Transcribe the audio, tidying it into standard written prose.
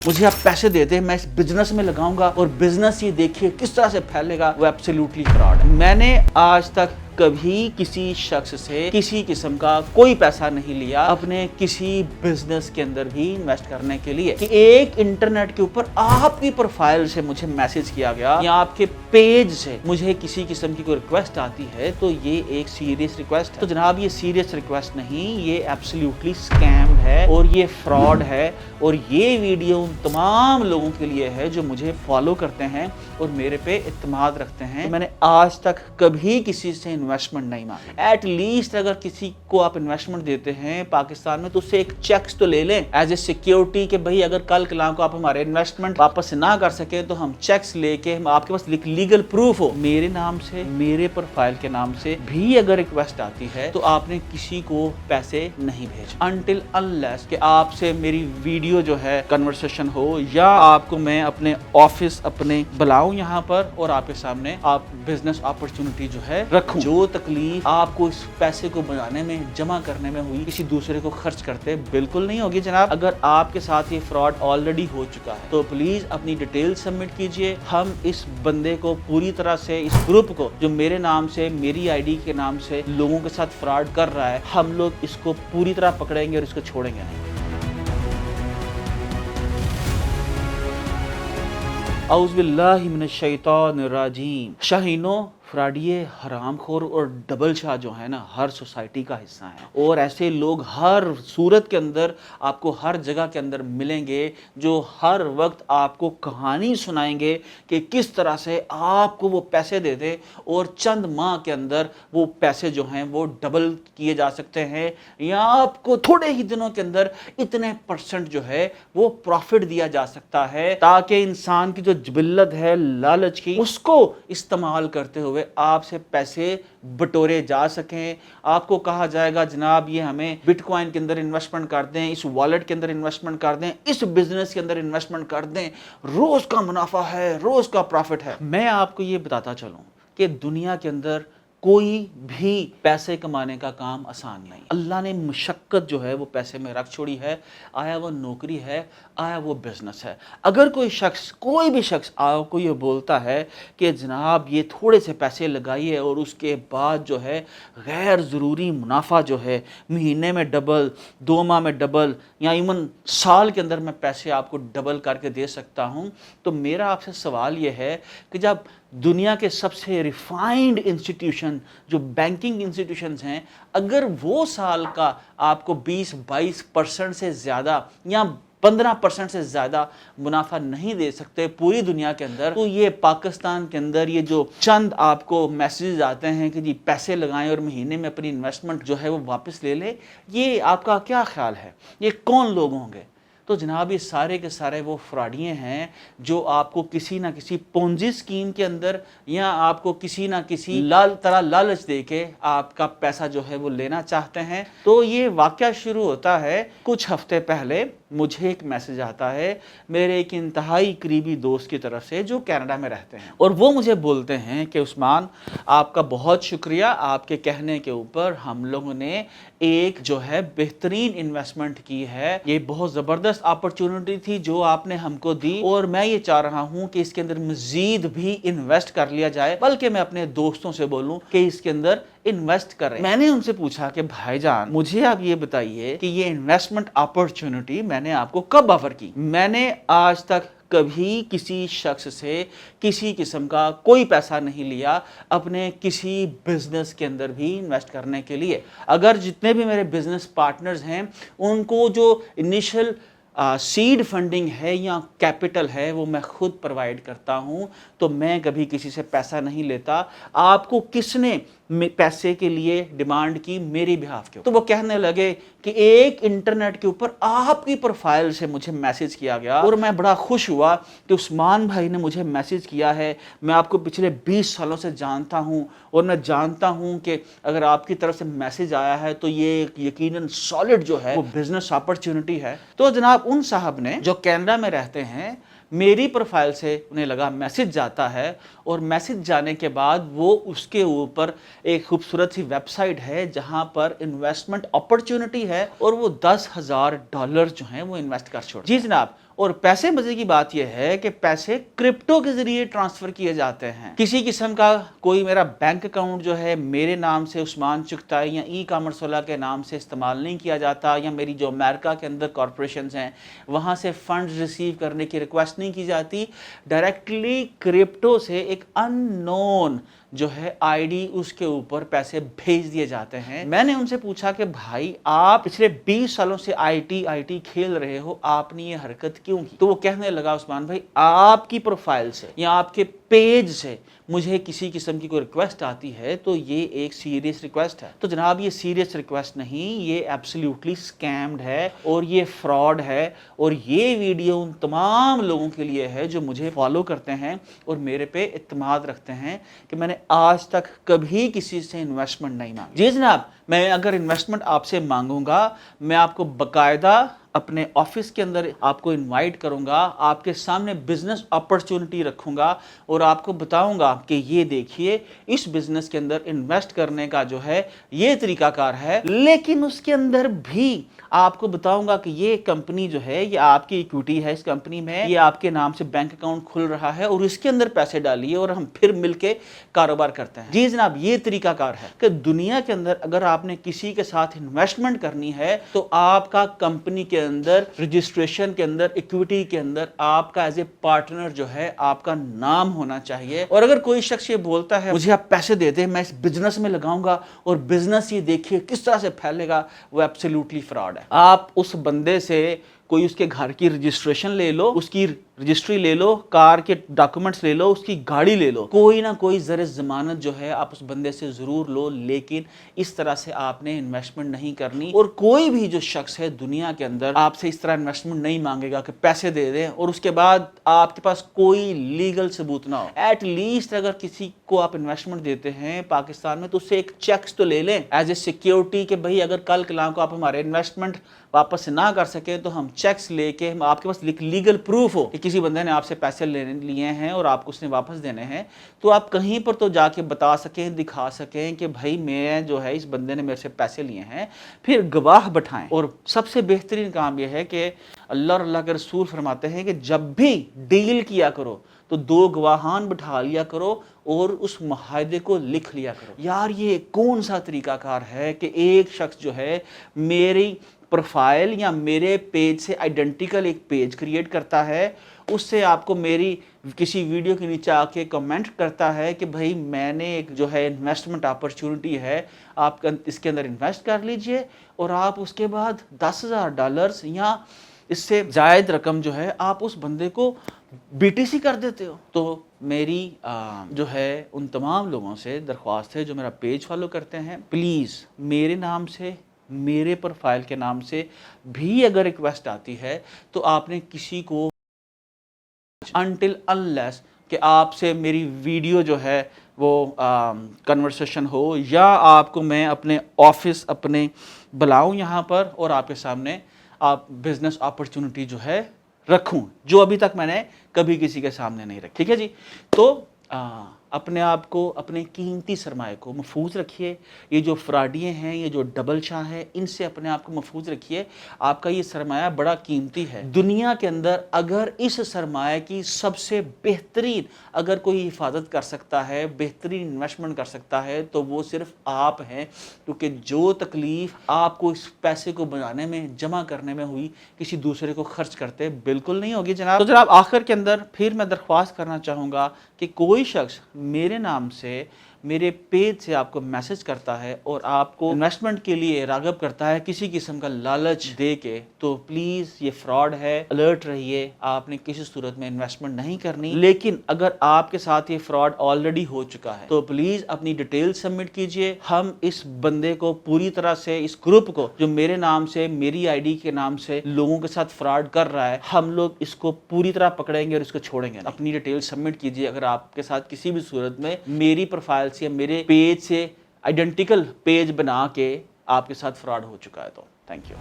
मुझे आप पैसे दे दे, मैं इस बिजनेस में लगाऊंगा और बिजनेस ये देखिए किस तरह से फैलेगा, वो एब्सोल्युटली फ्रॉड है। मैंने आज तक कभी किसी शख्स से किसी किस्म का कोई पैसा नहीं लिया अपने किसी बिजनेस के अंदर भी इन्वेस्ट करने के लिए कि एक इंटरनेट के ऊपर आपकी प्रोफाइल से मुझे मैसेज किया गया या आपके पेज से मुझे किसी किस्म की कोई रिक्वेस्ट आती है तो ये एक सीरियस रिक्वेस्ट है। तो जनाब ये सीरियस रिक्वेस्ट नहीं, ये एब्सोल्युटली स्कैम है और ये फ्रॉड है। और ये वीडियो उन तमाम लोगों के लिए है जो मुझे फॉलो करते हैं और मेरे पे इत्मीनान रखते हैं। तो मैंने आज तक कभी किसी से इन्वेस्टमेंट नहीं मांगी। एट लीस्ट अगर किसी को आप इन्वेस्टमेंट देते हैं पाकिस्तान में तो उससे एक चेक्स तो ले लें एज ए सिक्योरिटी कि भाई अगर कल कलाम को आप हमारे इन्वेस्टमेंट वापस ना कर सके तो हम चेक्स लेके आपके पास लीगल प्रूफ हो, मेरे नाम से मेरे प्रोफाइल के नाम से भी अगर रिक्वेस्ट आती है तो आपने किसी को पैसे नहीं भेजे अनटिल अनलेस कि आपसे मेरी वीडियो जो है कन्वर्सेशन हो या आपको मैं अपने ऑफिस अपने बुलाऊं यहाँ पर और आपके सामने आप बिजनेस अपॉर्चुनिटी जो है रखूं। जो तकलीफ आपको इस पैसे को बनाने में जमा करने में हुई किसी दूसरे को खर्च करते बिल्कुल नहीं होगी जनाब। अगर आपके साथ ये फ्रॉड ऑलरेडी हो चुका है तो प्लीज अपनी डिटेल सबमिट कीजिए। हम इस बंदे को पूरी तरह से, इस ग्रुप को जो मेरे नाम से मेरी आईडी के नाम से लोगों के साथ फ्रॉड कर रहा है, हम लोग इसको पूरी तरह पकड़ेंगे और इसको छोड़ेंगे नहीं। औज़ु बिल्लाहि मिनश शैतानिर रजीम। शाहीनों, फ्रॉडिये, हरामखोर और डबल शाह जो है ना हर सोसाइटी का हिस्सा है और ऐसे लोग हर सूरत के अंदर आपको हर जगह के अंदर मिलेंगे जो हर वक्त आपको कहानी सुनाएंगे कि किस तरह से आपको वो पैसे दे दे और चंद माह के अंदर वो पैसे जो हैं वो डबल किए जा सकते हैं या आपको थोड़े ही दिनों के अंदर इतने % जो है वो प्रॉफिट दिया जा सकता है ताकि इंसान की जो जिबिल्लत है लालच की उसको इस्तेमाल करते हुए आपसे पैसे बटोरे जा सकें। आपको कहा जाएगा जनाब ये हमें बिटकॉइन के अंदर इन्वेस्टमेंट कर दें, इस वॉलेट के अंदर इन्वेस्टमेंट कर दें, इस बिजनेस के अंदर इन्वेस्टमेंट कर दें, रोज का मुनाफा है, रोज का प्रॉफिट है। मैं आपको ये बताता चलूं कि दुनिया के अंदर कोई भी पैसे कमाने का काम आसान नहीं। अल्लाह ने मुशक्कत जो है वो पैसे में रख छोड़ी है, आया वो नौकरी है, आया वो बिजनेस है। अगर कोई भी शख्स आपको ये बोलता है कि जनाब ये थोड़े से पैसे लगाइए और उसके बाद जो है गैर ज़रूरी मुनाफा जो है महीने में डबल, 2 माह में डबल या इवन साल के अंदर मैं पैसे आपको डबल करके दे सकता हूँ, तो मेरा आपसे सवाल ये है कि जब दुनिया के सबसे रिफाइंड इंस्टीट्यूशन जो बैंकिंग इंस्टीट्यूशंस हैं, अगर वो साल का आपको 20-22% से ज़्यादा या 15% से ज़्यादा मुनाफा नहीं दे सकते पूरी दुनिया के अंदर, तो ये पाकिस्तान के अंदर ये जो चंद आपको मैसेजेस आते हैं कि जी पैसे लगाएं और महीने में अपनी इन्वेस्टमेंट जो है वो वापस ले लें, ये आपका क्या ख्याल है, ये कौन लोग होंगे? तो जनाब ये सारे के सारे वो फ्रॉडिये हैं जो आपको किसी ना किसी पोंजी स्कीम के अंदर या आपको किसी ना किसी लालच देके आपका पैसा जो है वो लेना चाहते हैं। तो ये वाक़या शुरू होता है कुछ हफ्ते पहले। मुझे एक मैसेज आता है मेरे एक इंतहाई करीबी दोस्त की तरफ से जो कनाडा में रहते हैं और वो मुझे बोलते हैं कि उस्मान आपका बहुत शुक्रिया, आपके कहने के ऊपर हम लोगों ने एक जो है बेहतरीन इन्वेस्टमेंट की है, ये बहुत ज़बरदस्त अपॉर्चुनिटी थी जो आपने हमको दी और मैं ये चाह रहा हूँ कि इसके अंदर मज़ीद भी इन्वेस्ट कर लिया जाए, बल्कि मैं अपने दोस्तों से बोलूँ कि इसके अंदर इन्वेस्ट करें। मैंने उनसे पूछा कि भाईजान मुझे आप ये बताइए कि ये इन्वेस्टमेंट अपॉर्चुनिटी मैंने आपको कब ऑफर की? मैंने आज तक कभी किसी शख्स से किसी किस्म का कोई पैसा नहीं लिया अपने किसी बिजनेस के अंदर भी इन्वेस्ट करने के लिए। अगर जितने भी मेरे बिजनेस पार्टनर्स हैं उनको जो इनिशियल सीड फंडिंग है या कैपिटल है वो मैं खुद प्रोवाइड करता हूं, तो मैं कभी किसी से पैसा नहीं लेता। आपको किसने पैसे के लिए डिमांड की मेरी बिहाफ के? तो वो कहने लगे कि एक इंटरनेट के ऊपर आपकी प्रोफाइल से मुझे मैसेज किया गया और मैं बड़ा खुश हुआ कि उस्मान भाई ने मुझे मैसेज किया है, मैं आपको पिछले 20 सालों से जानता हूं और मैं जानता हूं कि अगर आपकी तरफ से मैसेज आया है तो ये यकीनन सॉलिड जो है वो बिजनेस अपॉर्चुनिटी है। तो जनाब उन साहब ने जो कनाडा में रहते हैं मेरी प्रोफाइल से उन्हें लगा मैसेज जाता है और मैसेज जाने के बाद वो उसके ऊपर एक खूबसूरत सी वेबसाइट है जहां पर इन्वेस्टमेंट अपॉर्चुनिटी है और वो $10,000 जो हैं वो इन्वेस्ट कर छोड़। जी जनाब, اور پیسے مزے کی بات یہ ہے کہ پیسے کرپٹو کے ذریعے ٹرانسفر کیے جاتے ہیں. کسی قسم کا کوئی میرا بینک اکاؤنٹ جو ہے میرے نام سے عثمان چغتائی یا ای کامرس والا کے نام سے استعمال نہیں کیا جاتا, یا میری جو امریکہ کے اندر کارپوریشنز ہیں وہاں سے فنڈز ریسیو کرنے کی ریکویسٹ نہیں کی جاتی. ڈائریکٹلی کرپٹو سے ایک ان نون جو ہے آئی ڈی اس کے اوپر پیسے بھیج دیے جاتے ہیں. میں نے ان سے پوچھا کہ بھائی آپ پچھلے 20 سالوں سے آئی ٹی کھیل رہے ہو, آپ نے یہ حرکت کیوں کی؟ تو وہ کہنے لگا عثمان بھائی آپ کی پروفائل سے یا آپ کے پیج سے مجھے کسی قسم کی کوئی ریکویسٹ آتی ہے تو یہ ایک سیریس ریکویسٹ ہے. تو جناب یہ سیریس ریکویسٹ نہیں, یہ ایبسلیوٹلی اسکیمڈ ہے اور یہ فراڈ ہے. اور یہ ویڈیو ان تمام لوگوں کے لیے ہے جو مجھے فالو کرتے ہیں اور میرے پہ اعتماد رکھتے ہیں کہ میں نے آج تک کبھی کسی سے انویسٹمنٹ نہیں مانگی. جی جناب, میں اگر انویسٹمنٹ آپ سے مانگوں گا میں آپ کو باقاعدہ اپنے آفس کے اندر آپ کو انوائٹ کروں گا, آپ کے سامنے بزنس اپرچونٹی رکھوں گا اور آپ کو بتاؤں گا کہ یہ دیکھیے اس بزنس کے اندر انویسٹ کرنے کا جو ہے یہ طریقہ کار ہے. لیکن اس کے اندر بھی آپ کو بتاؤں گا کہ یہ کمپنی جو ہے یہ آپ کی ایکوٹی ہے, اس کمپنی میں یہ آپ کے نام سے بینک اکاؤنٹ کھل رہا ہے اور اس کے اندر پیسے ڈالیے اور ہم پھر مل کے کاروبار کرتے ہیں. جی جناب, یہ طریقہ کار ہے کہ دنیا کے اندر اگر آپ نے کسی کے ساتھ انویسٹمنٹ کرنی ہے تو آپ کا کمپنی کے اندر رجسٹریشن کے اندر ایکوٹی کے اندر آپ کا ایز اے پارٹنر جو ہے آپ کا نام ہونا چاہیے. اور اگر کوئی شخص یہ بولتا ہے مجھے آپ پیسے دے دیں میں اس بزنس میں لگاؤں گا اور بزنس یہ دیکھیے کس طرح سے پھیلے گا, وہ ایبسلیوٹلی فراڈ ہے. آپ اس بندے سے کوئی اس کے گھر کی رجسٹریشن لے لو, اس کی رجسٹری لے لو, کار کے ڈاکومنٹس لے لو, اس کی گاڑی لے لو, کوئی نہ کوئی زر ضمانت جو ہے آپ اس بندے سے ضرور لو, لیکن اس طرح سے آپ نے انویسٹمنٹ نہیں کرنی. اور کوئی بھی جو شخص ہے دنیا کے اندر آپ سے اس طرح انویسٹمنٹ نہیں مانگے گا کہ پیسے دے دیں اور اس کے بعد آپ کے پاس کوئی لیگل ثبوت نہ ہو. ایٹ لیسٹ اگر کسی کو آپ انویسٹمنٹ دیتے ہیں پاکستان میں تو اس سے ایک چیکس تو لے لیں ایز اے سیکیورٹی کہ بھائی اگر کل کلام کو آپ ہمارے انویسٹمنٹ واپس نہ کر سکیں تو ہم چیکس لے کے آپ کے پاس لیگل پروف ہو کہ کسی بندے نے آپ سے پیسے لیے ہیں اور آپ کو اس نے واپس دینے ہیں, تو آپ کہیں پر تو جا کے بتا سکیں, دکھا سکیں کہ بھائی میں جو ہے اس بندے نے میرے سے پیسے لیے ہیں. پھر گواہ بٹھائیں. اور سب سے بہترین کام یہ ہے کہ اللہ اور اللہ کے رسول فرماتے ہیں کہ جب بھی ڈیل کیا کرو تو 2 گواہان بٹھا لیا کرو اور اس معاہدے کو لکھ لیا کرو. یار یہ کون سا طریقہ کار ہے کہ ایک شخص جو ہے میری پروفائل یا میرے پیج سے آئیڈینٹیکل ایک پیج کریٹ کرتا ہے, اس سے آپ کو میری کسی ویڈیو کے نیچے آ کے کمنٹ کرتا ہے کہ بھائی میں نے ایک جو ہے انویسٹمنٹ اپرچونٹی ہے آپ اس کے اندر انویسٹ کر لیجئے, اور آپ اس کے بعد $10,000 یا اس سے زائد رقم جو ہے آپ اس بندے کو BTC کر دیتے ہو. تو میری جو ہے ان تمام لوگوں سے درخواست ہے جو میرا پیج فالو کرتے ہیں, پلیز میرے نام سے میرے پروفائل کے نام سے بھی اگر ریکویسٹ آتی ہے تو آپ نے کسی کو until unless کہ آپ سے میری ویڈیو جو ہے وہ کنورسیشن ہو یا آپ کو میں اپنے آفس اپنے بلاؤں یہاں پر اور آپ کے سامنے آپ بزنس اپرچونٹی جو ہے رکھوں, جو ابھی تک میں نے کبھی کسی کے سامنے نہیں رکھی. ٹھیک ہے جی, تو اپنے آپ کو اپنے قیمتی سرمایہ کو محفوظ رکھیے. یہ جو فراڈیے ہیں, یہ جو ڈبل شاہ ہیں, ان سے اپنے آپ کو محفوظ رکھیے. آپ کا یہ سرمایہ بڑا قیمتی ہے دنیا کے اندر. اگر اس سرمایہ کی سب سے بہترین اگر کوئی حفاظت کر سکتا ہے, بہترین انویسٹمنٹ کر سکتا ہے تو وہ صرف آپ ہیں, کیونکہ جو تکلیف آپ کو اس پیسے کو بنانے میں جمع کرنے میں ہوئی کسی دوسرے کو خرچ کرتے بالکل نہیں ہوگی جناب. تو جناب آخر کے اندر پھر میں درخواست کرنا چاہوں گا کہ کوئی شخص میرے نام سے میرے پیج سے آپ کو میسج کرتا ہے اور آپ کو انویسٹمنٹ کے لیے راغب کرتا ہے کسی قسم کا لالچ دے کے, تو پلیز یہ فراڈ ہے, الرٹ رہیے. آپ نے کسی صورت میں انویسٹمنٹ نہیں کرنی. لیکن اگر آپ کے ساتھ یہ فراڈ آلریڈی ہو چکا ہے تو پلیز اپنی ڈیٹیل سبمٹ کیجئے. ہم اس بندے کو پوری طرح سے, اس گروپ کو جو میرے نام سے میری آئی ڈی کے نام سے لوگوں کے ساتھ فراڈ کر رہا ہے, ہم لوگ اس کو پوری طرح پکڑیں گے اور اس کو چھوڑیں گے. اپنی ڈیٹیل سبمٹ کیجئے اگر آپ کے ساتھ کسی بھی صورت میں میری پروفائل سے میرے پیج سے آئیڈینٹیکل پیج بنا کے آپ کے ساتھ فراڈ ہو چکا ہے تو. Thank you.